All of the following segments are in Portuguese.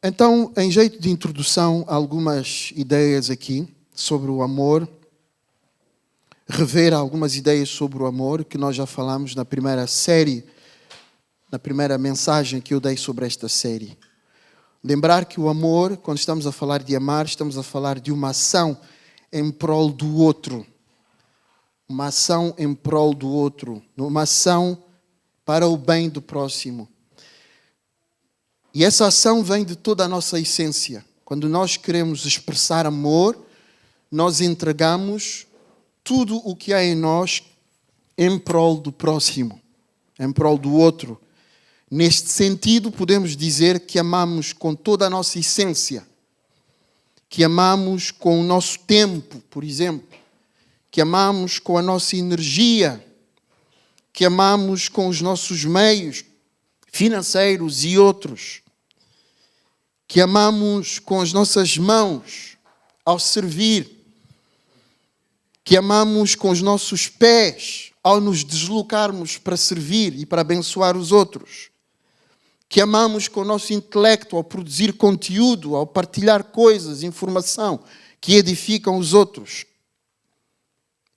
Então, em jeito de introdução, algumas ideias aqui sobre o amor. Rever algumas ideias sobre o amor que nós já falamos na primeira série, na primeira mensagem que eu dei sobre esta série. Lembrar que o amor, quando estamos a falar de amar, estamos a falar de uma ação em prol do outro. Uma ação em prol do outro. Uma ação para o bem do próximo. E essa ação vem de toda a nossa essência. Quando nós queremos expressar amor, nós entregamos tudo o que há em nós em prol do próximo, em prol do outro. Neste sentido, podemos dizer que amamos com toda a nossa essência, que amamos com o nosso tempo, por exemplo, que amamos com a nossa energia, que amamos com os nossos meios financeiros e outros, que amamos com as nossas mãos ao servir, que amamos com os nossos pés ao nos deslocarmos para servir e para abençoar os outros, que amamos com o nosso intelecto ao produzir conteúdo, ao partilhar coisas, informação que edificam os outros.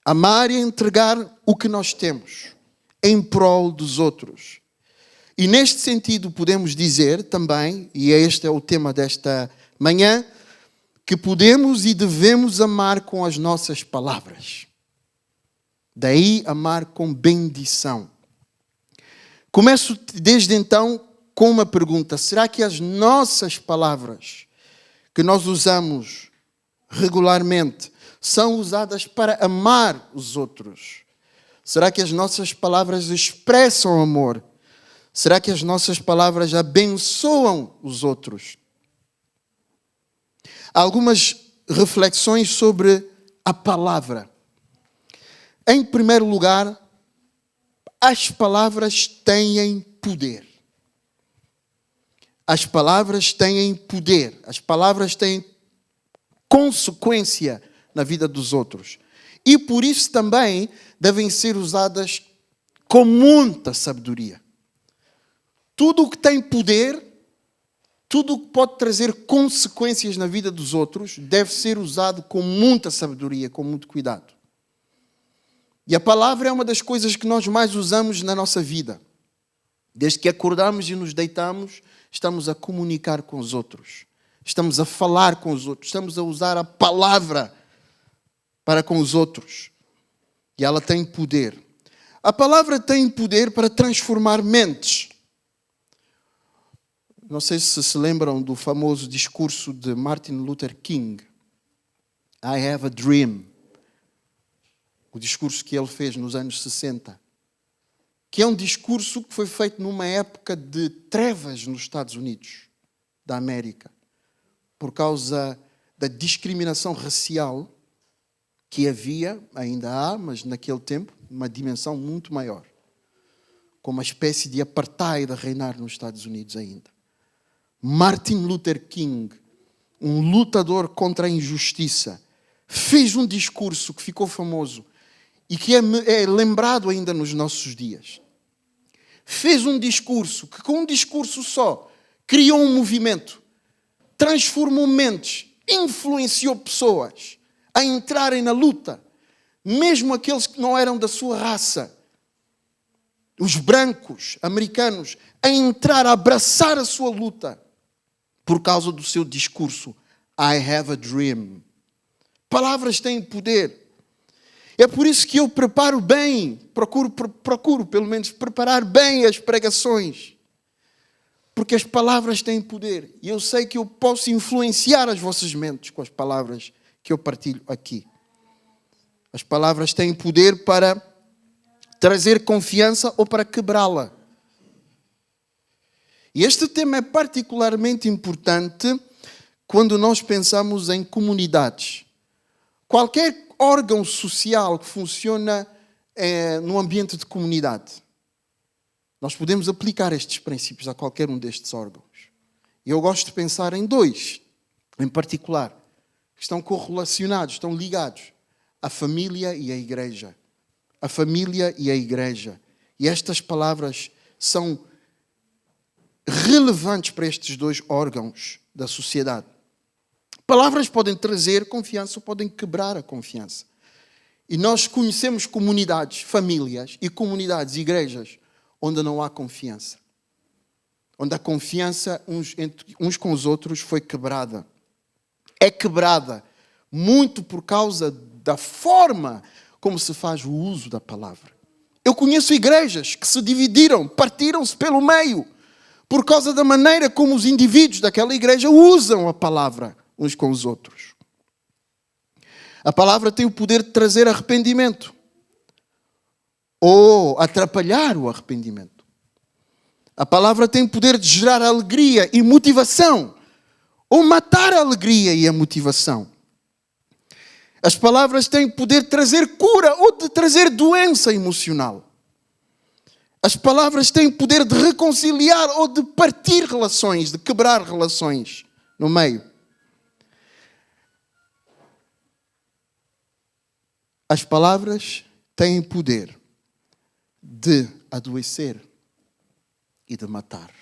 Amar e entregar o que nós temos em prol dos outros. E neste sentido podemos dizer também, e este é o tema desta manhã, que podemos e devemos amar com as nossas palavras. Daí amar com bendição. Começo desde então com uma pergunta. Será que as nossas palavras que nós usamos regularmente são usadas para amar os outros? Será que as nossas palavras expressam amor? Será que as nossas palavras abençoam os outros? Algumas reflexões sobre a palavra. Em primeiro lugar, as palavras têm poder. As palavras têm poder. As palavras têm consequência na vida dos outros. E por isso também devem ser usadas com muita sabedoria. Tudo o que tem poder, tudo o que pode trazer consequências na vida dos outros, deve ser usado com muita sabedoria, com muito cuidado. E a palavra é uma das coisas que nós mais usamos na nossa vida. Desde que acordamos e nos deitamos, estamos a comunicar com os outros. Estamos a falar com os outros. Estamos a usar a palavra para com os outros. E ela tem poder. A palavra tem poder para transformar mentes. Não sei se se lembram do famoso discurso de Martin Luther King. I have a dream. O discurso que ele fez nos anos 60. Que é um discurso que foi feito numa época de trevas nos Estados Unidos da América. Por causa da discriminação racial que havia, ainda há, mas naquele tempo, uma dimensão muito maior. Com uma espécie de apartheid a reinar nos Estados Unidos ainda. Martin Luther King, um lutador contra a injustiça, fez um discurso que ficou famoso e que é lembrado ainda nos nossos dias. Fez um discurso que, com um discurso só, criou um movimento, transformou mentes, influenciou pessoas a entrarem na luta, mesmo aqueles que não eram da sua raça, os brancos americanos, a entrar, a abraçar a sua luta, por causa do seu discurso. I have a dream. Palavras têm poder. É por isso que eu preparo bem, procuro pelo menos preparar bem as pregações. Porque as palavras têm poder. E eu sei que eu posso influenciar as vossas mentes com as palavras que eu partilho aqui. As palavras têm poder para trazer confiança ou para quebrá-la. E este tema é particularmente importante quando nós pensamos em comunidades. Qualquer órgão social que funciona no ambiente de comunidade, nós podemos aplicar estes princípios a qualquer um destes órgãos. E eu gosto de pensar em dois, em particular, que estão correlacionados, estão ligados. A família e a igreja. A família e a igreja. E estas palavras são relevantes para estes dois órgãos da sociedade. Palavras podem trazer confiança ou podem quebrar a confiança. E nós conhecemos comunidades, famílias e comunidades, igrejas, onde não há confiança. Onde a confiança uns com os outros foi quebrada. É quebrada muito por causa da forma como se faz o uso da palavra. Eu conheço igrejas que se dividiram, partiram-se pelo meio, por causa da maneira como os indivíduos daquela igreja usam a palavra uns com os outros. A palavra tem o poder de trazer arrependimento ou atrapalhar o arrependimento. A palavra tem o poder de gerar alegria e motivação ou matar a alegria e a motivação. As palavras têm o poder de trazer cura ou de trazer doença emocional. As palavras têm o poder de reconciliar ou de partir relações, de quebrar relações no meio. As palavras têm poder de adoecer e de matar.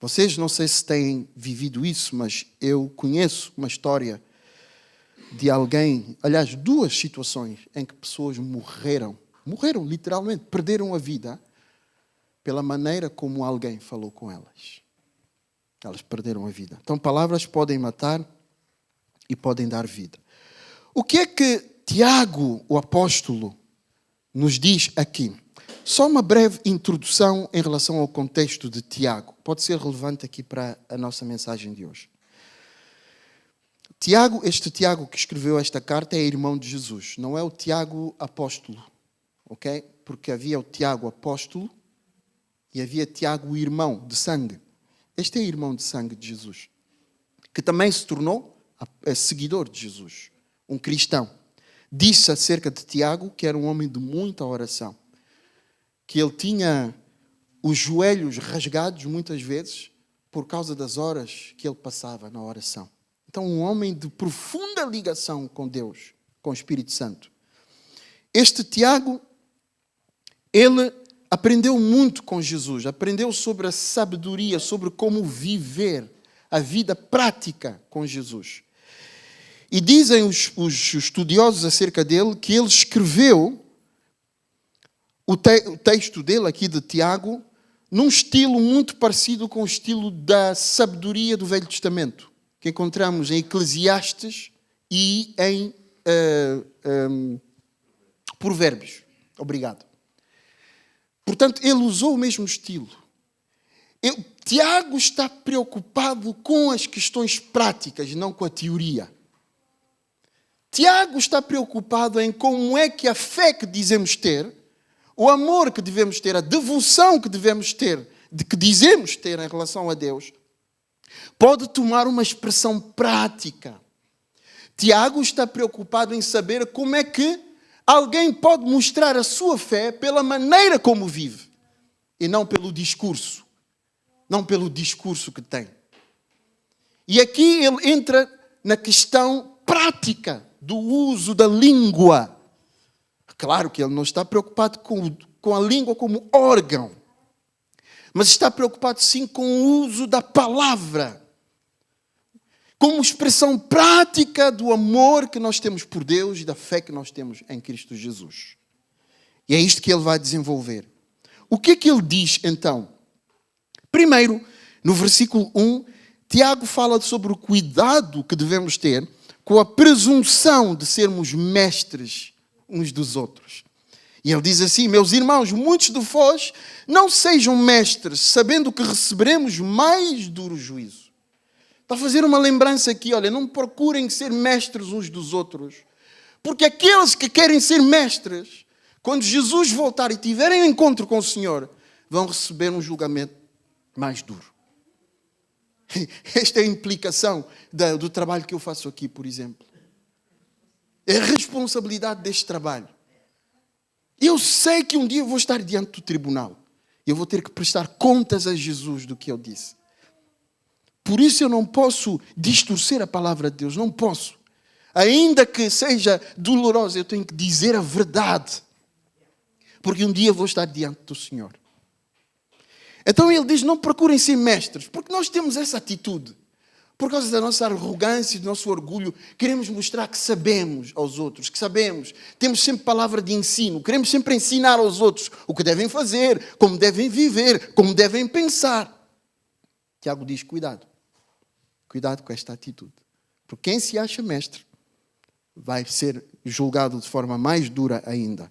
Vocês não sei se têm vivido isso, mas eu conheço uma história de alguém, aliás, duas situações em que pessoas morreram literalmente, perderam a vida pela maneira como alguém falou com elas. Elas perderam a vida. Então, palavras podem matar e podem dar vida. O que é que Tiago, o apóstolo, nos diz aqui? Só uma breve introdução em relação ao contexto de Tiago. Pode ser relevante aqui para a nossa mensagem de hoje. Tiago, este Tiago que escreveu esta carta é irmão de Jesus. Não é o Tiago apóstolo, ok? Porque havia o Tiago apóstolo e havia Tiago irmão de sangue. Este é irmão de sangue de Jesus, que também se tornou seguidor de Jesus, um cristão. Disse acerca de Tiago que era um homem de muita oração, que ele tinha os joelhos rasgados muitas vezes por causa das horas que ele passava na oração. Então, um homem de profunda ligação com Deus, com o Espírito Santo. Este Tiago, ele aprendeu muito com Jesus, aprendeu sobre a sabedoria, sobre como viver a vida prática com Jesus. E dizem os estudiosos acerca dele que ele escreveu o texto dele aqui de Tiago num estilo muito parecido com o estilo da sabedoria do Velho Testamento, que encontramos em Eclesiastes e em Provérbios. Obrigado. Portanto, ele usou o mesmo estilo. Tiago está preocupado com as questões práticas, não com a teoria. Tiago está preocupado em como é que a fé que dizemos ter, o amor que devemos ter, a devoção que devemos ter, de que dizemos ter em relação a Deus, pode tomar uma expressão prática. Tiago está preocupado em saber como é que alguém pode mostrar a sua fé pela maneira como vive e não pelo discurso. Não pelo discurso que tem. E aqui ele entra na questão prática do uso da língua. Claro que ele não está preocupado com a língua como órgão, mas está preocupado sim com o uso da palavra, como expressão prática do amor que nós temos por Deus e da fé que nós temos em Cristo Jesus. E é isto que ele vai desenvolver. O que é que ele diz então? Primeiro, no versículo 1, Tiago fala sobre o cuidado que devemos ter com a presunção de sermos mestres uns dos outros. E ele diz assim: meus irmãos, muitos de vós não sejam mestres, sabendo que receberemos mais duro juízo. Está a fazer uma lembrança aqui, olha, não procurem ser mestres uns dos outros, porque aqueles que querem ser mestres, quando Jesus voltar e tiverem um encontro com o Senhor, vão receber um julgamento mais duro. Esta é a implicação do trabalho que eu faço aqui, por exemplo. É a responsabilidade deste trabalho. Eu sei que um dia eu vou estar diante do tribunal. Eu vou ter que prestar contas a Jesus do que eu disse. Por isso eu não posso distorcer a palavra de Deus. Não posso. Ainda que seja dolorosa, eu tenho que dizer a verdade. Porque um dia eu vou estar diante do Senhor. Então ele diz, não procurem ser mestres, porque nós temos essa atitude. Por causa da nossa arrogância, do nosso orgulho, queremos mostrar que sabemos aos outros, que sabemos. Temos sempre palavra de ensino, queremos sempre ensinar aos outros o que devem fazer, como devem viver, como devem pensar. Tiago diz, cuidado. Cuidado com esta atitude. Porque quem se acha mestre vai ser julgado de forma mais dura ainda.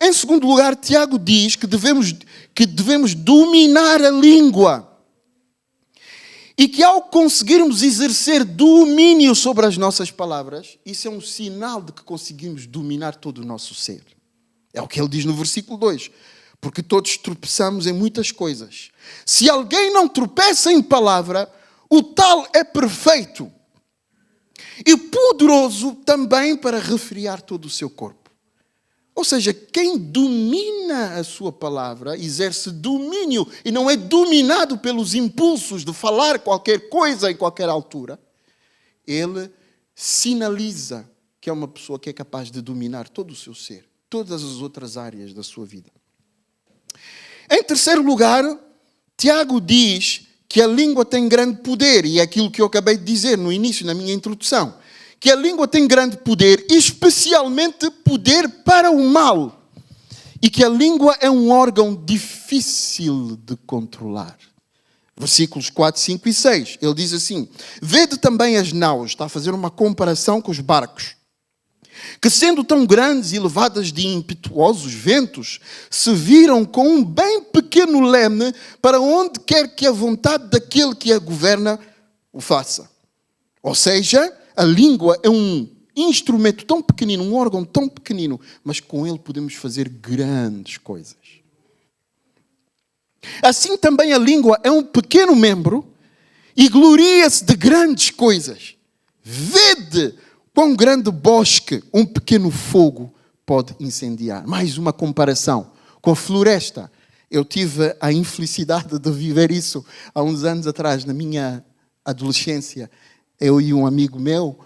Em segundo lugar, Tiago diz que devemos dominar a língua. E que ao conseguirmos exercer domínio sobre as nossas palavras, isso é um sinal de que conseguimos dominar todo o nosso ser. É o que ele diz no versículo 2. Porque todos tropeçamos em muitas coisas. Se alguém não tropeça em palavra, o tal é perfeito. E poderoso também para refriar todo o seu corpo. Ou seja, quem domina a sua palavra, exerce domínio e não é dominado pelos impulsos de falar qualquer coisa em qualquer altura, ele sinaliza que é uma pessoa que é capaz de dominar todo o seu ser, todas as outras áreas da sua vida. Em terceiro lugar, Tiago diz que a língua tem grande poder, e é aquilo que eu acabei de dizer no início, na minha introdução, que a língua tem grande poder, especialmente poder para o mal. E que a língua é um órgão difícil de controlar. Versículos 4, 5 e 6. Ele diz assim, vede também as naus, está a fazer uma comparação com os barcos, que sendo tão grandes e levadas de impetuosos ventos, se viram com um bem pequeno leme para onde quer que a vontade daquele que a governa o faça. Ou seja, a língua é um instrumento tão pequenino, um órgão tão pequenino, mas com ele podemos fazer grandes coisas. Assim também a língua é um pequeno membro e gloria-se de grandes coisas. Vede quão grande bosque um pequeno fogo pode incendiar. Mais uma comparação com a floresta. Eu tive a infelicidade de viver isso há uns anos atrás, na minha adolescência. Eu e um amigo meu,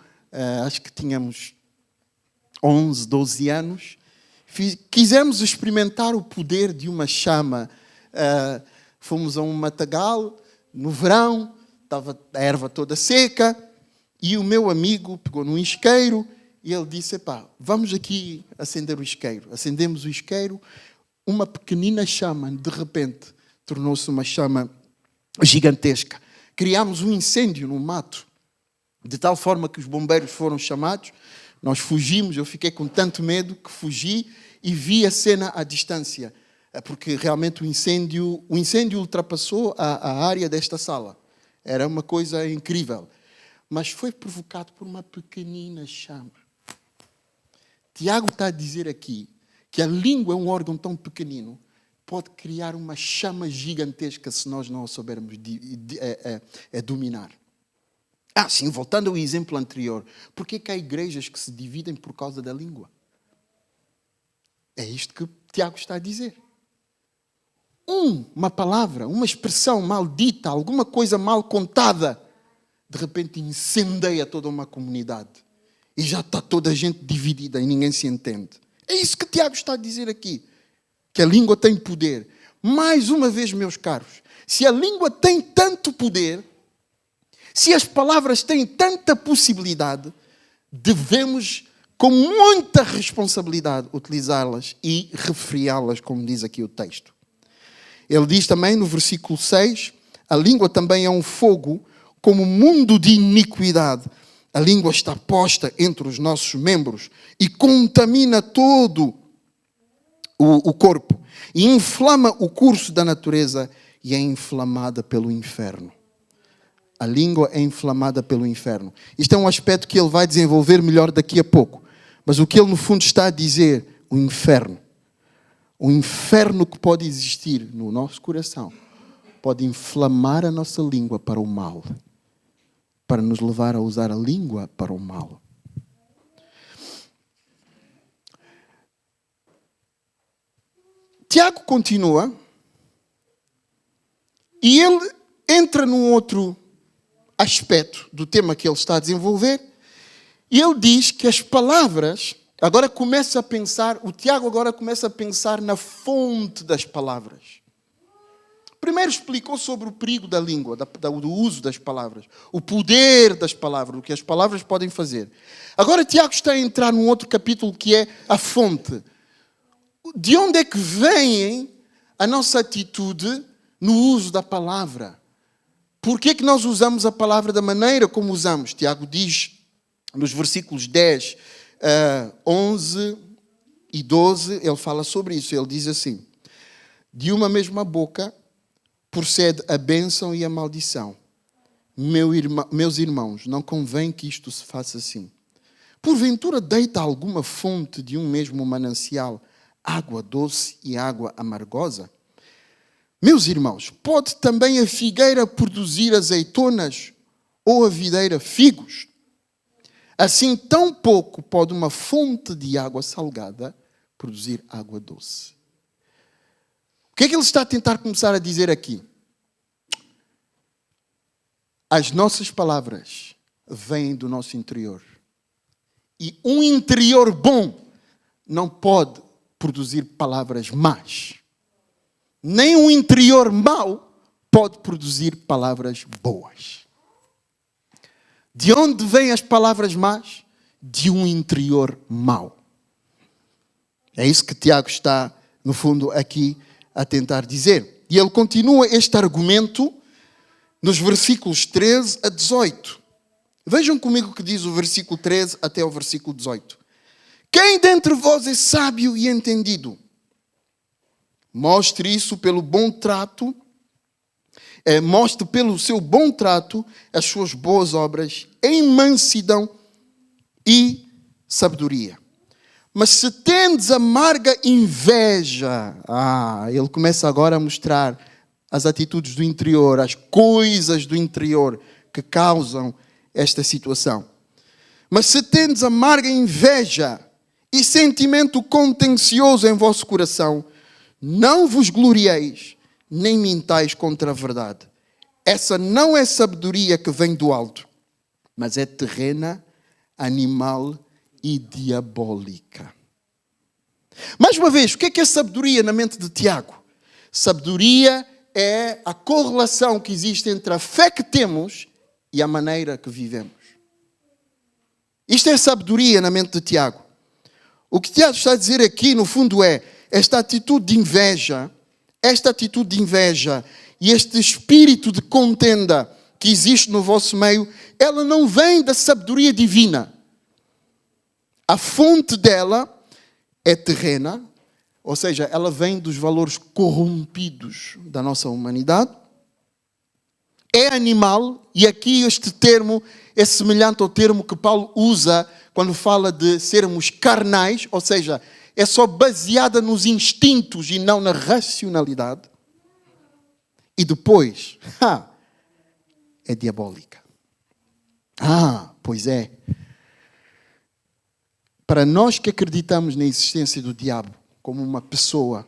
acho que tínhamos 11, 12 anos, quisemos experimentar o poder de uma chama. Fomos a um matagal, no verão, estava a erva toda seca, e o meu amigo pegou num isqueiro e ele disse, vamos aqui acender o isqueiro. Acendemos o isqueiro, uma pequenina chama, de repente, tornou-se uma chama gigantesca. Criámos um incêndio no mato, de tal forma que os bombeiros foram chamados, nós fugimos, eu fiquei com tanto medo que fugi e vi a cena à distância, porque realmente o incêndio ultrapassou a área desta sala. Era uma coisa incrível. Mas foi provocado por uma pequenina chama. Tiago está a dizer aqui que a língua é um órgão tão pequenino, pode criar uma chama gigantesca se nós não a soubermos dominar. Sim, voltando ao exemplo anterior, por que há igrejas que se dividem por causa da língua? É isto que Tiago está a dizer. Uma palavra, uma expressão mal dita, alguma coisa mal contada, de repente incendeia toda uma comunidade. E já está toda a gente dividida e ninguém se entende. É isso que Tiago está a dizer aqui. Que a língua tem poder. Mais uma vez, meus caros, se a língua tem tanto poder, se as palavras têm tanta possibilidade, devemos, com muita responsabilidade, utilizá-las e refriá-las, como diz aqui o texto. Ele diz também no versículo 6, a língua também é um fogo, como mundo de iniquidade. A língua está posta entre os nossos membros e contamina todo o corpo. E inflama o curso da natureza e é inflamada pelo inferno. A língua é inflamada pelo inferno. Isto é um aspecto que ele vai desenvolver melhor daqui a pouco. Mas o que ele no fundo está a dizer, o inferno que pode existir no nosso coração, pode inflamar a nossa língua para o mal, para nos levar a usar a língua para o mal. Tiago continua e ele entra num outro aspecto do tema que ele está a desenvolver e ele diz que as palavras, o Tiago agora começa a pensar na fonte das palavras. primeiro explicou sobre o perigo da língua, do uso das palavras, o poder das palavras, o que as palavras podem fazer. Agora Tiago está a entrar num outro capítulo que é a fonte. De onde é que vem a nossa atitude no uso da palavra? Por que é que nós usamos a palavra da maneira como usamos? Tiago diz nos versículos 10, 11 e 12, ele fala sobre isso. Ele diz assim: de uma mesma boca procede a bênção e a maldição. Meus irmãos, não convém que isto se faça assim. Porventura deita alguma fonte de um mesmo manancial água doce e água amargosa? Meus irmãos, pode também a figueira produzir azeitonas ou a videira figos? Assim, tão pouco pode uma fonte de água salgada produzir água doce. O que é que ele está a tentar começar a dizer aqui? As nossas palavras vêm do nosso interior. E um interior bom não pode produzir palavras más. Nem um interior mau pode produzir palavras boas. De onde vêm as palavras más? De um interior mau. É isso que Tiago está, no fundo, aqui a tentar dizer. E ele continua este argumento nos versículos 13 a 18. Vejam comigo o que diz o versículo 13 até o versículo 18. Quem dentre vós é sábio e entendido? Mostre isso pelo bom trato. Mostre pelo seu bom trato as suas boas obras em mansidão e sabedoria. Mas se tendes amarga inveja, ele começa agora a mostrar as atitudes do interior, as coisas do interior que causam esta situação. Mas se tendes amarga inveja e sentimento contencioso em vosso coração, não vos glorieis, nem mintais contra a verdade. Essa não é sabedoria que vem do alto, mas é terrena, animal e diabólica. Mais uma vez, o que é sabedoria na mente de Tiago? Sabedoria é a correlação que existe entre a fé que temos e a maneira que vivemos. Isto é sabedoria na mente de Tiago. O que Tiago está a dizer aqui, no fundo, é esta atitude de inveja e este espírito de contenda que existe no vosso meio, ela não vem da sabedoria divina. A fonte dela é terrena, ou seja, ela vem dos valores corrompidos da nossa humanidade. É animal, e aqui este termo é semelhante ao termo que Paulo usa quando fala de sermos carnais, ou seja, é só baseada nos instintos e não na racionalidade. E depois, é diabólica. Pois é. Para nós que acreditamos na existência do diabo como uma pessoa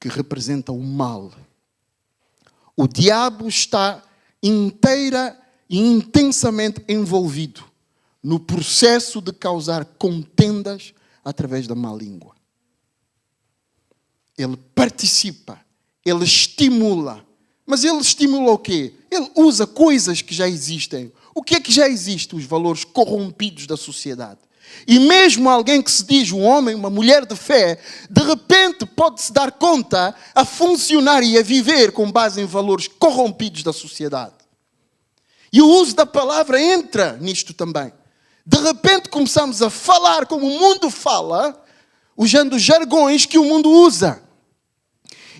que representa o mal, o diabo está inteira e intensamente envolvido no processo de causar contendas através da má língua. Ele participa, ele estimula. Mas ele estimula o quê? Ele usa coisas que já existem. O que é que já existe? Os valores corrompidos da sociedade. E mesmo alguém que se diz um homem, uma mulher de fé, de repente pode-se dar conta a funcionar e a viver com base em valores corrompidos da sociedade. E o uso da palavra entra nisto também. De repente começamos a falar como o mundo fala, usando jargões que o mundo usa.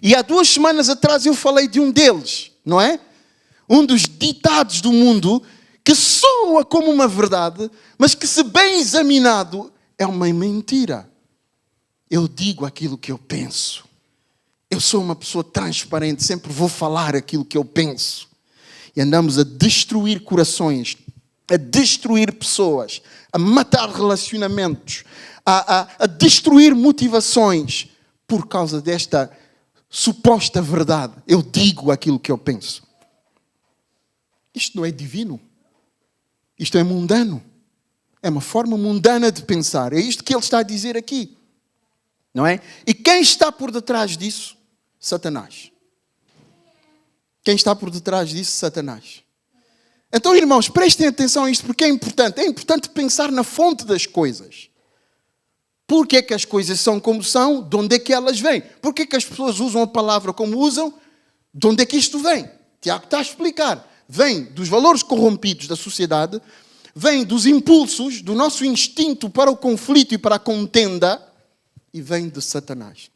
E há 2 semanas atrás eu falei de um deles, não é? Um dos ditados do mundo que soa como uma verdade, mas que, se bem examinado, é uma mentira. Eu digo aquilo que eu penso. Eu sou uma pessoa transparente, sempre vou falar aquilo que eu penso. E andamos a destruir corações, a destruir pessoas, a matar relacionamentos, a destruir motivações por causa desta suposta verdade. Eu digo aquilo que eu penso. Isto não é divino. Isto é mundano. É uma forma mundana de pensar. É isto que ele está a dizer aqui. Não é? E quem está por detrás disso? Satanás. Quem está por detrás disso? Satanás. Então, irmãos, prestem atenção a isto porque é importante. É importante pensar na fonte das coisas. Por que é que as coisas são como são? De onde é que elas vêm? Por que é que as pessoas usam a palavra como usam? De onde é que isto vem? Tiago está a explicar. Vem dos valores corrompidos da sociedade, vem dos impulsos, do nosso instinto para o conflito e para a contenda, e vem de Satanás.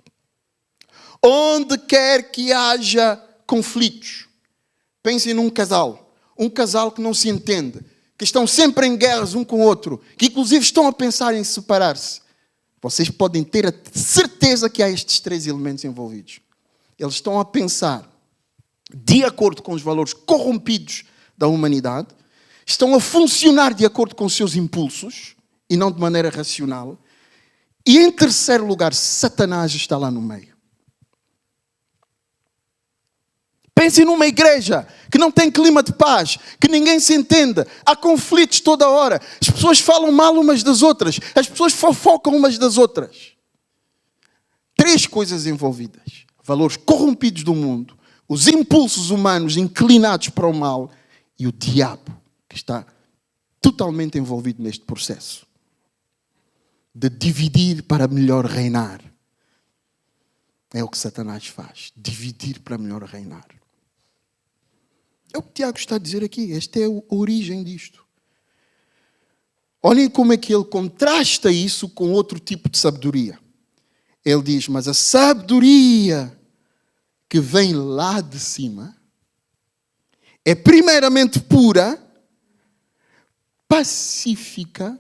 Onde quer que haja conflitos, pensem num casal. Um casal que não se entende, que estão sempre em guerras um com o outro, que inclusive estão a pensar em separar-se. Vocês podem ter a certeza que há estes três elementos envolvidos. Eles estão a pensar de acordo com os valores corrompidos da humanidade, estão a funcionar de acordo com os seus impulsos e não de maneira racional. E em terceiro lugar, Satanás está lá no meio. Pensem numa igreja que não tem clima de paz, que ninguém se entende, há conflitos toda hora, as pessoas falam mal umas das outras, as pessoas fofocam umas das outras. Três coisas envolvidas: valores corrompidos do mundo, os impulsos humanos inclinados para o mal e o diabo, que está totalmente envolvido neste processo de dividir para melhor reinar. É o que Satanás faz, dividir para melhor reinar. É o que Tiago está a dizer aqui. Esta é a origem disto. Olhem como é que ele contrasta isso com outro tipo de sabedoria. Ele diz, mas a sabedoria que vem lá de cima é primeiramente pura, pacífica,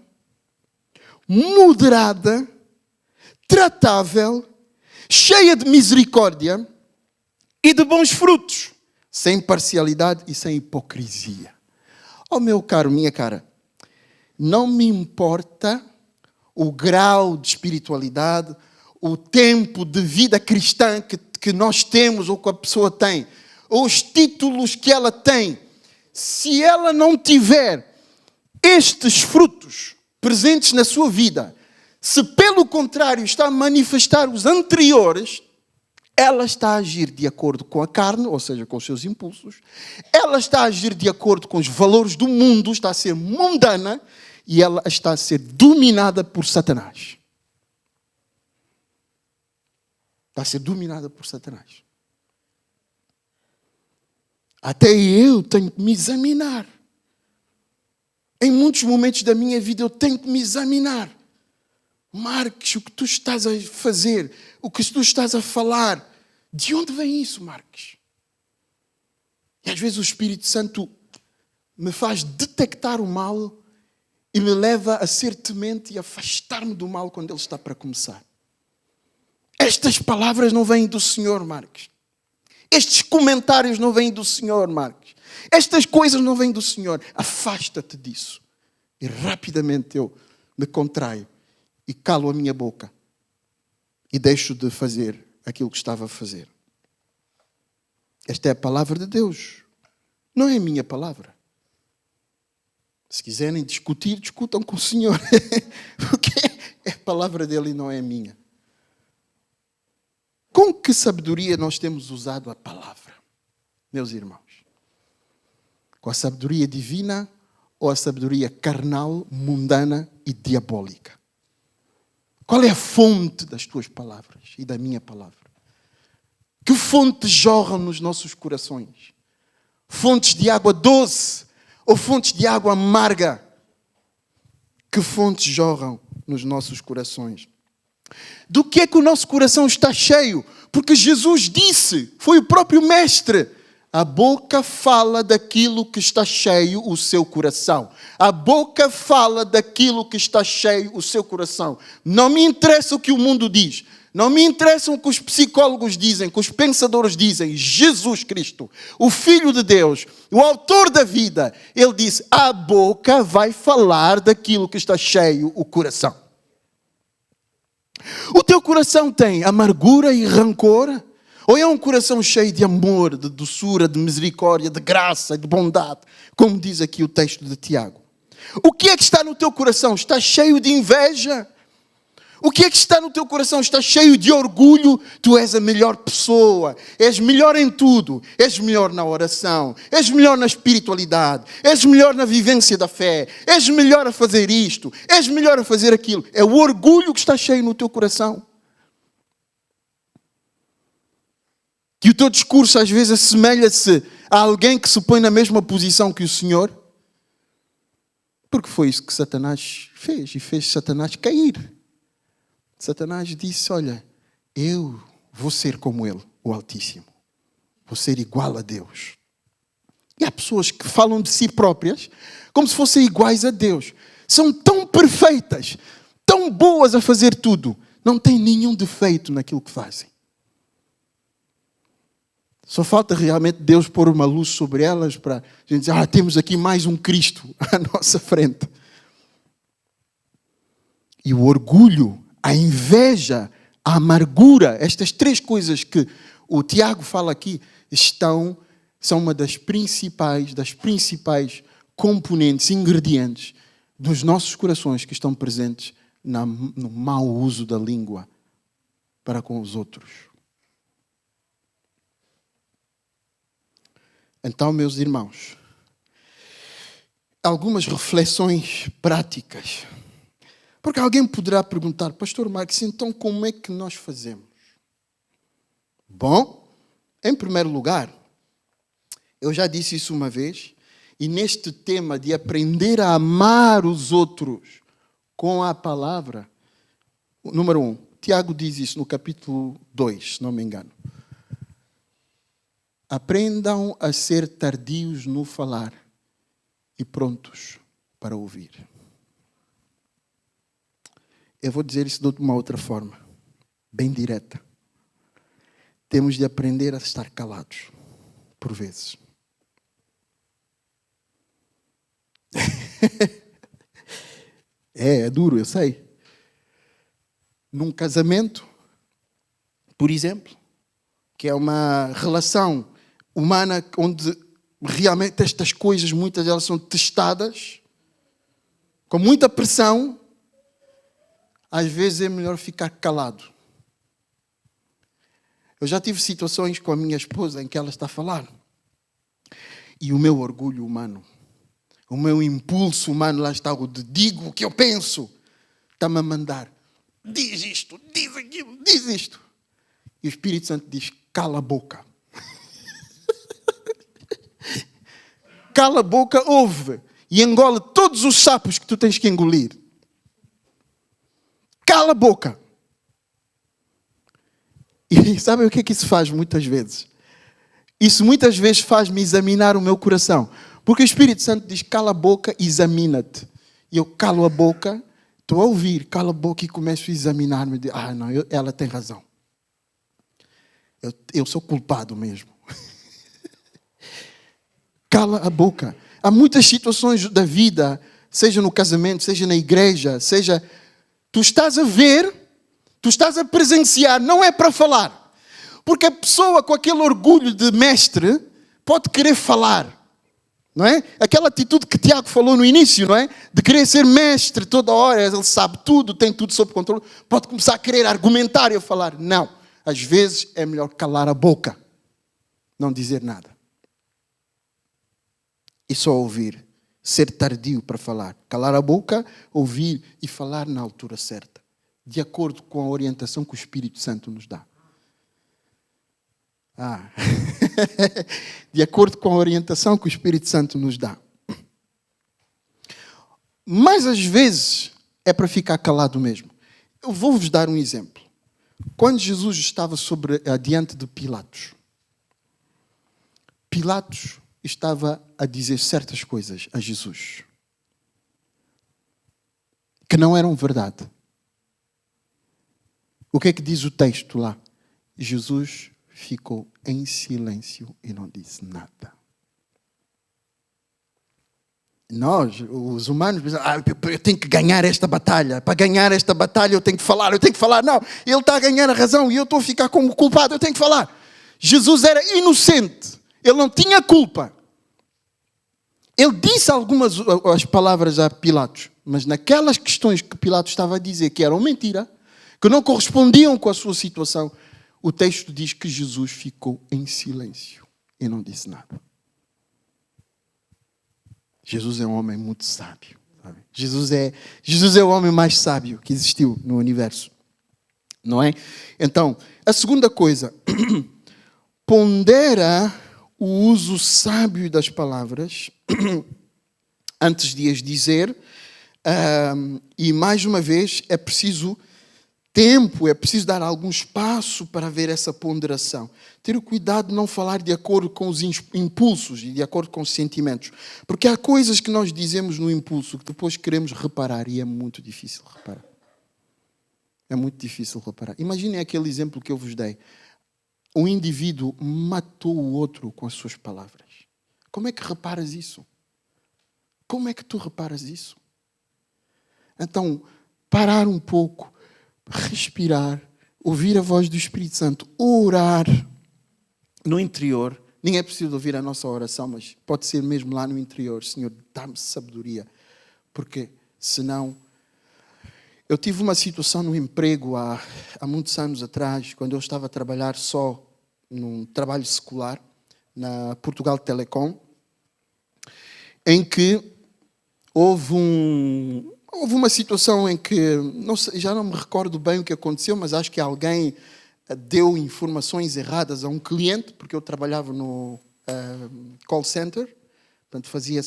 moderada, tratável, cheia de misericórdia e de bons frutos, sem parcialidade e sem hipocrisia. Oh meu caro, minha cara, não me importa o grau de espiritualidade, o tempo de vida cristã que nós temos ou que a pessoa tem, ou os títulos que ela tem. Se ela não tiver estes frutos presentes na sua vida, se pelo contrário está a manifestar os anteriores, ela está a agir de acordo com a carne, ou seja, com os seus impulsos. Ela está a agir de acordo com os valores do mundo, está a ser mundana e ela está a ser dominada por Satanás. Está a ser dominada por Satanás. Até eu tenho que me examinar. Em muitos momentos da minha vida eu tenho que me examinar. Marques, o que tu estás a fazer, o que tu estás a falar, de onde vem isso, Marques? E às vezes o Espírito Santo me faz detectar o mal e me leva a ser temente e afastar-me do mal quando ele está para começar. Estas palavras não vêm do Senhor, Marques. Estes comentários não vêm do Senhor, Marques. Estas coisas não vêm do Senhor. Afasta-te disso. E rapidamente eu me contraio e calo a minha boca e deixo de fazer aquilo que estava a fazer. Esta é a palavra de Deus. Não é a minha palavra. Se quiserem discutir, discutam com o Senhor. Porque é a palavra dele e não é a minha. Com que sabedoria nós temos usado a palavra, meus irmãos? Com a sabedoria divina ou a sabedoria carnal, mundana e diabólica? Qual é a fonte das tuas palavras e da minha palavra? Que fontes jorram nos nossos corações? Fontes de água doce ou fontes de água amarga? Que fontes jorram nos nossos corações? Do que é que o nosso coração está cheio? Porque Jesus disse, foi o próprio Mestre, a boca fala daquilo que está cheio o seu coração. A boca fala daquilo que está cheio o seu coração. Não me interessa o que o mundo diz. Não me interessa o que os psicólogos dizem, que os pensadores dizem. Jesus Cristo, o Filho de Deus, o autor da vida, ele disse, a boca vai falar daquilo que está cheio o coração. O teu coração tem amargura e rancor? Ou é um coração cheio de amor, de doçura, de misericórdia, de graça, de bondade? Como diz aqui o texto de Tiago. O que é que está no teu coração? Está cheio de inveja? O que é que está no teu coração? Está cheio de orgulho? Tu és a melhor pessoa, és melhor em tudo, és melhor na oração, és melhor na espiritualidade, és melhor na vivência da fé, és melhor a fazer isto, és melhor a fazer aquilo. É o orgulho que está cheio no teu coração. Que o teu discurso às vezes assemelha-se a alguém que se põe na mesma posição que o Senhor. Porque foi isso que Satanás fez, e fez Satanás cair. Satanás disse, olha, eu vou ser como ele, o Altíssimo. Vou ser igual a Deus. E há pessoas que falam de si próprias como se fossem iguais a Deus. São tão perfeitas, tão boas a fazer tudo. Não têm nenhum defeito naquilo que fazem. Só falta realmente Deus pôr uma luz sobre elas para a gente dizer, temos aqui mais um Cristo à nossa frente. E o orgulho, a inveja, a amargura, estas três coisas que o Tiago fala aqui, são uma das principais componentes, ingredientes dos nossos corações que estão presentes no mau uso da língua para com os outros. Então, meus irmãos, algumas reflexões práticas. Porque alguém poderá perguntar, Pastor Marcos, então como é que nós fazemos? Bom, em primeiro lugar, eu já disse isso uma vez, e neste tema de aprender a amar os outros com a palavra, número 1, Tiago diz isso no capítulo 2, se não me engano. Aprendam a ser tardios no falar e prontos para ouvir. Eu vou dizer isso de uma outra forma, bem direta. Temos de aprender a estar calados, por vezes. É duro, eu sei. Num casamento, por exemplo, que é uma relação humana onde realmente estas coisas, muitas delas são testadas, com muita pressão, às vezes é melhor ficar calado. Eu já tive situações com a minha esposa em que ela está a falar e o meu orgulho humano, o meu impulso humano, lá está, o de digo o que eu penso, está-me a mandar. Diz isto, diz aquilo, diz isto. E o Espírito Santo diz, cala a boca. Cala a boca, ouve. E engole todos os sapos que tu tens que engolir. Cala a boca. E sabem o que é que isso faz muitas vezes? Isso muitas vezes faz-me examinar o meu coração. Porque o Espírito Santo diz, cala a boca, examina-te. E eu calo a boca, estou a ouvir, calo a boca e começo a examinar-me. Não, ela tem razão. Eu sou culpado mesmo. Cala a boca. Há muitas situações da vida, seja no casamento, seja na igreja, seja... Tu estás a ver, tu estás a presenciar, não é para falar. Porque a pessoa com aquele orgulho de mestre pode querer falar. Não é? Aquela atitude que Tiago falou no início, não é? De querer ser mestre toda hora, ele sabe tudo, tem tudo sob controle. Pode começar a querer argumentar e a falar. Não. Às vezes é melhor calar a boca. Não dizer nada. E só ouvir. Ser tardio para falar. Calar a boca, ouvir e falar na altura certa. De acordo com a orientação que o Espírito Santo nos dá. De acordo com a orientação que o Espírito Santo nos dá. Mas às vezes é para ficar calado mesmo. Eu vou-vos dar um exemplo. Quando Jesus estava diante de Pilatos, Pilatos estava a dizer certas coisas a Jesus que não eram verdade. O que é que diz o texto lá? Jesus ficou em silêncio e não disse nada. Nós, os humanos, pensam, eu tenho que ganhar esta batalha. Para ganhar esta batalha eu tenho que falar. Não, ele está a ganhar a razão e eu estou a ficar como culpado, eu tenho que falar. Jesus era inocente. Ele não tinha culpa. Ele disse algumas as palavras a Pilatos, mas naquelas questões que Pilatos estava a dizer que eram mentira, que não correspondiam com a sua situação, o texto diz que Jesus ficou em silêncio e não disse nada. Jesus é um homem muito sábio. Sabe? Jesus é o homem mais sábio que existiu no universo. Não é? Então, a segunda coisa, pondera o uso sábio das palavras antes de as dizer, e mais uma vez é preciso tempo, é preciso dar algum espaço para ver essa ponderação. Ter o cuidado de não falar de acordo com os impulsos e de acordo com os sentimentos. Porque há coisas que nós dizemos no impulso que depois queremos reparar e é muito difícil reparar. É muito difícil reparar. Imaginem aquele exemplo que eu vos dei. Um indivíduo matou o outro com as suas palavras. Como é que reparas isso? Como é que tu reparas isso? Então, parar um pouco, respirar, ouvir a voz do Espírito Santo, orar no interior. Nem é preciso ouvir a nossa oração, mas pode ser mesmo lá no interior. Senhor, dá-me sabedoria, porque senão... Eu tive uma situação no emprego há muitos anos atrás, quando eu estava a trabalhar só num trabalho secular, na Portugal Telecom, em que houve uma situação em que, não sei, já não me recordo bem o que aconteceu, mas acho que alguém deu informações erradas a um cliente, porque eu trabalhava no call center, portanto fazia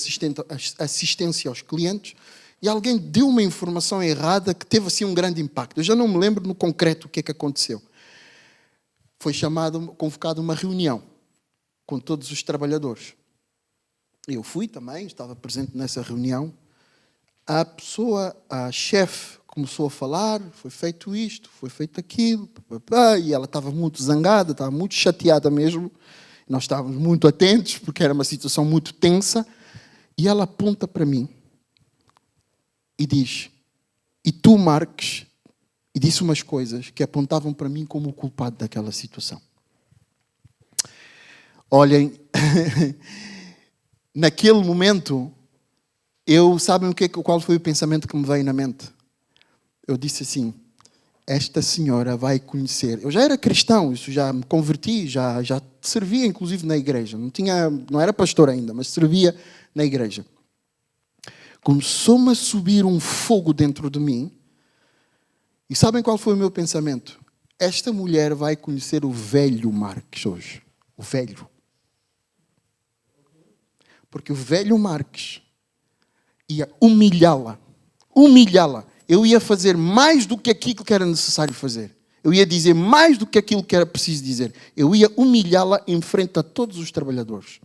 assistência aos clientes, e alguém deu uma informação errada que teve assim um grande impacto. Eu já não me lembro no concreto o que é que aconteceu. Foi convocada uma reunião com todos os trabalhadores. Eu fui também, estava presente nessa reunião. A chefe começou a falar, foi feito isto, foi feito aquilo, e ela estava muito zangada, estava muito chateada mesmo. Nós estávamos muito atentos, porque era uma situação muito tensa. E ela aponta para mim e diz, e tu, Marques, e disse umas coisas que apontavam para mim como o culpado daquela situação. Olhem, naquele momento, sabem qual foi o pensamento que me veio na mente? Eu disse assim, esta senhora vai conhecer. Eu já era cristão, isso já me converti, já servia inclusive na igreja. Não era pastor ainda, mas servia na igreja. Começou-me a subir um fogo dentro de mim. E sabem qual foi o meu pensamento? Esta mulher vai conhecer o velho Marques hoje. O velho. Porque o velho Marques ia humilhá-la. Humilhá-la. Eu ia fazer mais do que aquilo que era necessário fazer. Eu ia dizer mais do que aquilo que era preciso dizer. Eu ia humilhá-la em frente a todos os trabalhadores.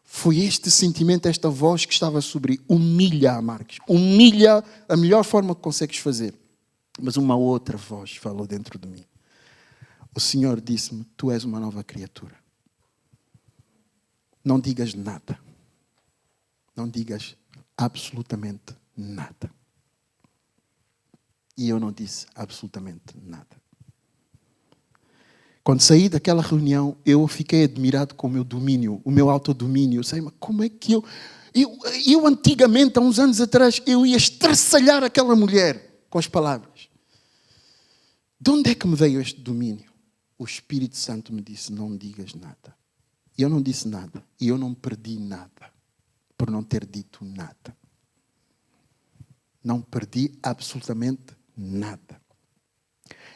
Foi este sentimento, esta voz que estava sobre humilha, Marques. Humilha a melhor forma que consegues fazer. Mas uma outra voz falou dentro de mim. O Senhor disse-me, tu és uma nova criatura. Não digas nada. Não digas absolutamente nada. E eu não disse absolutamente nada. Quando saí daquela reunião, eu fiquei admirado com o meu domínio, o meu autodomínio. Eu sei, mas como é que eu antigamente, há uns anos atrás, eu ia estraçalhar aquela mulher com as palavras. De onde é que me veio este domínio? O Espírito Santo me disse, não digas nada. E eu não disse nada. E eu não perdi nada por não ter dito nada. Não perdi absolutamente nada.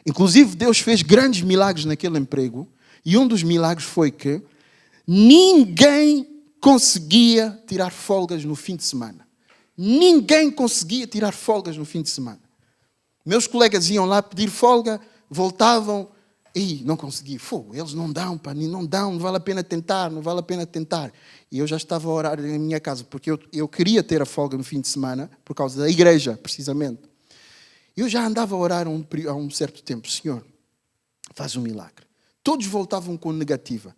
Inclusive, Deus fez grandes milagres naquele emprego. E um dos milagres foi que ninguém conseguia tirar folgas no fim de semana. Ninguém conseguia tirar folgas no fim de semana. Meus colegas iam lá pedir folga, voltavam e não conseguiam. Eles não dão, não vale a pena tentar, não vale a pena tentar. E eu já estava a orar na minha casa, porque eu queria ter a folga no fim de semana, por causa da igreja, precisamente. Eu já andava a orar há um certo tempo. Senhor, faz um milagre. Todos voltavam com negativa.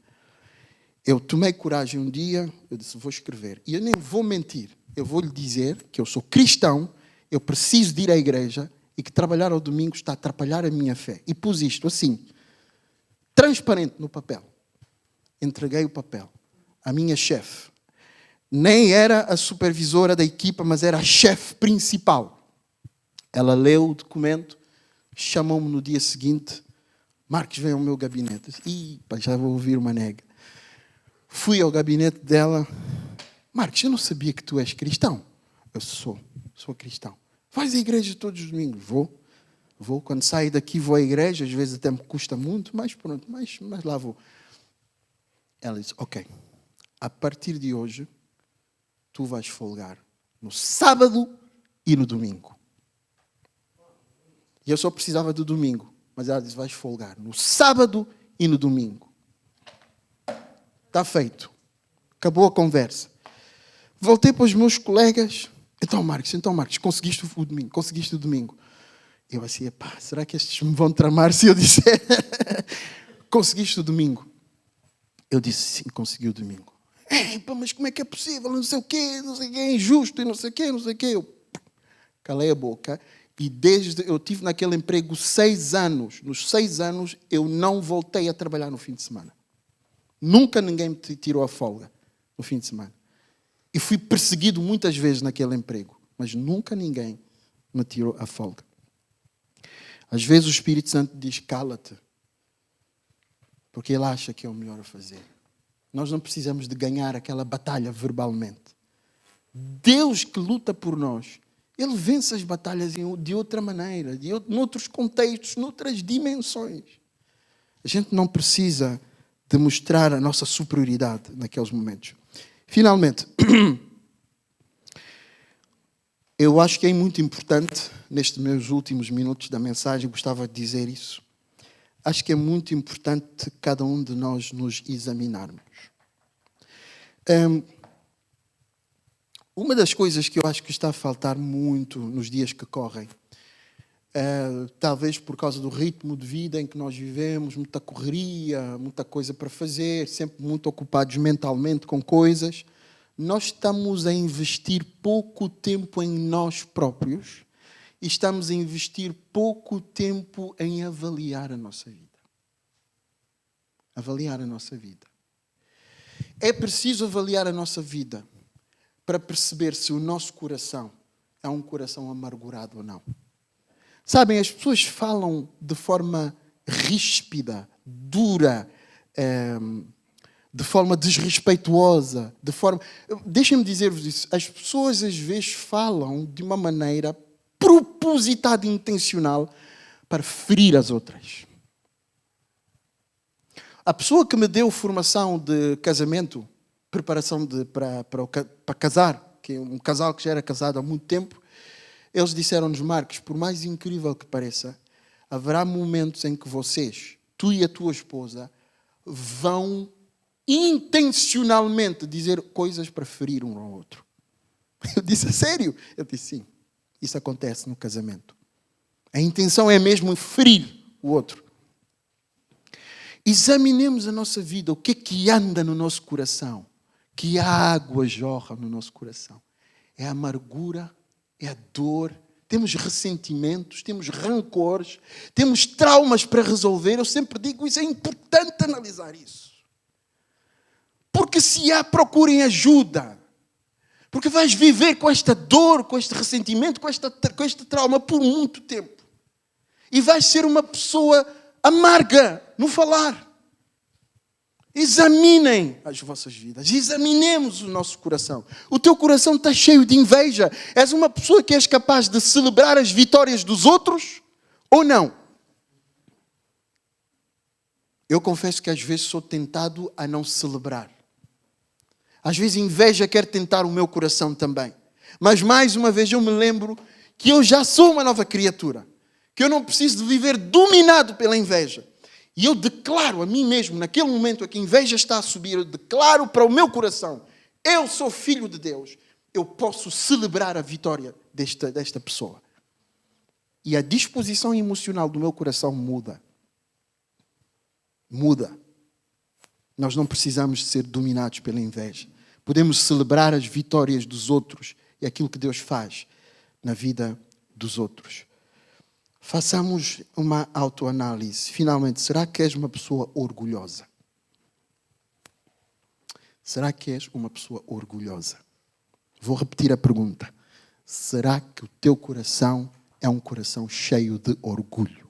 Eu tomei coragem um dia, eu disse, vou escrever. E eu nem vou mentir. Eu vou lhe dizer que eu sou cristão, eu preciso de ir à igreja e que trabalhar ao domingo está a atrapalhar a minha fé. E pus isto assim, transparente no papel. Entreguei o papel à minha chefe. Nem era a supervisora da equipa, mas era a chefe principal. Ela leu o documento, chamou-me no dia seguinte. Marcos, vem ao meu gabinete. Já vou ouvir uma nega. Fui ao gabinete dela. Marcos, eu não sabia que tu és cristão. Eu sou cristão. Vais à igreja todos os domingos? Vou. Quando saio daqui vou à igreja. Às vezes até me custa muito, mas pronto, mas lá vou. Ela disse, ok, a partir de hoje, tu vais folgar no sábado e no domingo. E eu só precisava do domingo. Mas ela disse, vais folgar no sábado e no domingo. Está feito. Acabou a conversa. Voltei para os meus colegas. Então, Marcos, conseguiste o domingo? Eu assim, será que estes me vão tramar se eu disser? Conseguiste o domingo? Eu disse, sim, consegui o domingo. Mas como é que é possível? Não sei o quê, é injusto, e não sei o quê. Eu calei a boca. E eu tive naquele emprego 6 anos. Nos 6 anos, eu não voltei a trabalhar no fim de semana. Nunca ninguém me tirou a folga no fim de semana. E fui perseguido muitas vezes naquele emprego. Mas nunca ninguém me tirou a folga. Às vezes o Espírito Santo diz, cala-te. Porque ele acha que é o melhor a fazer. Nós não precisamos de ganhar aquela batalha verbalmente. Deus que luta por nós, Ele vence as batalhas de outra maneira, noutros contextos, noutras dimensões. A gente não precisa de mostrar a nossa superioridade naqueles momentos. Finalmente, eu acho que é muito importante, nestes meus últimos minutos da mensagem, gostava de dizer isso. Acho que é muito importante cada um de nós nos examinarmos. Uma das coisas que eu acho que está a faltar muito nos dias que correm, talvez por causa do ritmo de vida em que nós vivemos, muita correria, muita coisa para fazer, sempre muito ocupados mentalmente com coisas, nós estamos a investir pouco tempo em nós próprios e estamos a investir pouco tempo em avaliar a nossa vida. Avaliar a nossa vida. É preciso avaliar a nossa vida para perceber se o nosso coração é um coração amargurado ou não. Sabem, as pessoas falam de forma ríspida, dura, de forma desrespeituosa, Deixem-me dizer-vos isso. As pessoas às vezes falam de uma maneira propositada e intencional para ferir as outras. A pessoa que me deu formação de casamento, preparação para casar, que é um casal que já era casado há muito tempo, eles disseram-nos, Marcos, por mais incrível que pareça, haverá momentos em que vocês, tu e a tua esposa, vão intencionalmente dizer coisas para ferir um ao outro. Eu disse, a sério? Eu disse, sim, isso acontece no casamento. A intenção é mesmo ferir o outro. Examinemos a nossa vida, o que é que anda no nosso coração, que água jorra no nosso coração. É a amargura, é a dor, temos ressentimentos, temos rancores, temos traumas para resolver. Eu sempre digo isso, é importante analisar isso. Porque se há, procurem ajuda. Porque vais viver com esta dor, com este ressentimento, com este trauma por muito tempo. E vais ser uma pessoa amarga no falar. Examinem as vossas vidas. Examinemos o nosso coração. O teu coração está cheio de inveja. És uma pessoa que és capaz de celebrar as vitórias dos outros ou não? Eu confesso que às vezes sou tentado a não celebrar. Às vezes inveja quer tentar o meu coração também. Mas mais uma vez eu me lembro que eu já sou uma nova criatura. Que eu não preciso de viver dominado pela inveja. E eu declaro a mim mesmo, naquele momento em que a inveja está a subir, eu declaro para o meu coração, eu sou filho de Deus, eu posso celebrar a vitória desta pessoa. E a disposição emocional do meu coração muda. Muda. Nós não precisamos de ser dominados pela inveja. Podemos celebrar as vitórias dos outros e aquilo que Deus faz na vida dos outros. Façamos uma autoanálise. Finalmente, será que és uma pessoa orgulhosa? Será que és uma pessoa orgulhosa? Vou repetir a pergunta. Será que o teu coração é um coração cheio de orgulho.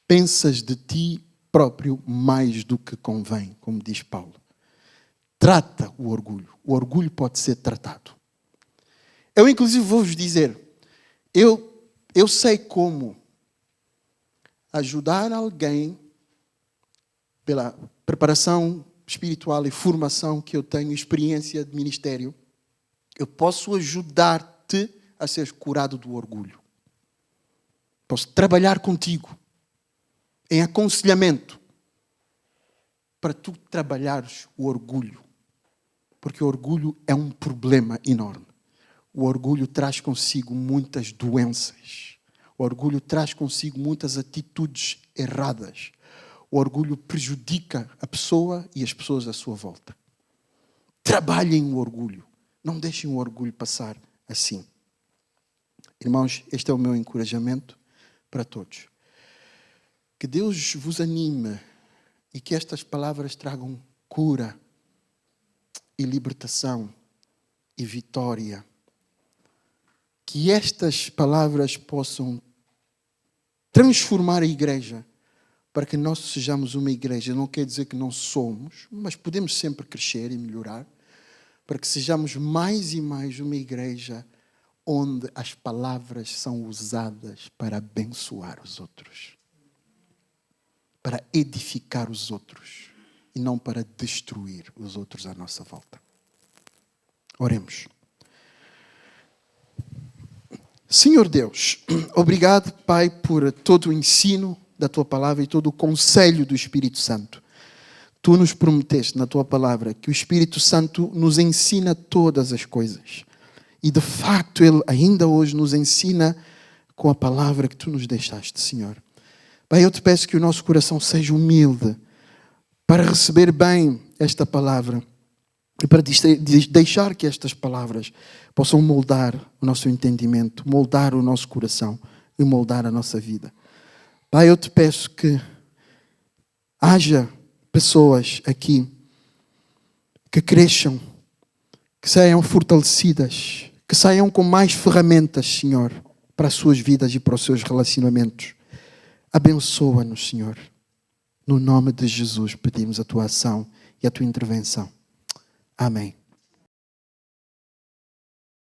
Pensas de ti próprio mais do que convém, como diz Paulo. Trata o orgulho. O orgulho pode ser tratado. Eu, inclusive, vou-vos dizer, eu sei como ajudar alguém pela preparação espiritual e formação que eu tenho, experiência de ministério. Eu posso ajudar-te a ser curado do orgulho. Posso trabalhar contigo em aconselhamento para tu trabalhares o orgulho. Porque o orgulho é um problema enorme. O orgulho traz consigo muitas doenças. O orgulho traz consigo muitas atitudes erradas. O orgulho prejudica a pessoa e as pessoas à sua volta. Trabalhem o orgulho. Não deixem o orgulho passar assim. Irmãos, este é o meu encorajamento para todos. Que Deus vos anime e que estas palavras tragam cura e libertação e vitória. Que estas palavras possam transformar a igreja para que nós sejamos uma igreja. Não quer dizer que não somos, mas podemos sempre crescer e melhorar, para que sejamos mais e mais uma igreja onde as palavras são usadas para abençoar os outros, para edificar os outros e não para destruir os outros à nossa volta. Oremos. Senhor Deus, obrigado, Pai, por todo o ensino da Tua Palavra e todo o conselho do Espírito Santo. Tu nos prometeste na Tua Palavra que o Espírito Santo nos ensina todas as coisas. E de facto Ele ainda hoje nos ensina com a Palavra que Tu nos deixaste, Senhor. Pai, eu te peço que o nosso coração seja humilde para receber bem esta Palavra e para deixar que estas palavras possam moldar o nosso entendimento, moldar o nosso coração e moldar a nossa vida. Pai, eu te peço que haja pessoas aqui que cresçam, que saiam fortalecidas, que saiam com mais ferramentas, Senhor, para as suas vidas e para os seus relacionamentos. Abençoa-nos, Senhor. No nome de Jesus pedimos a tua ação e a tua intervenção. Amém.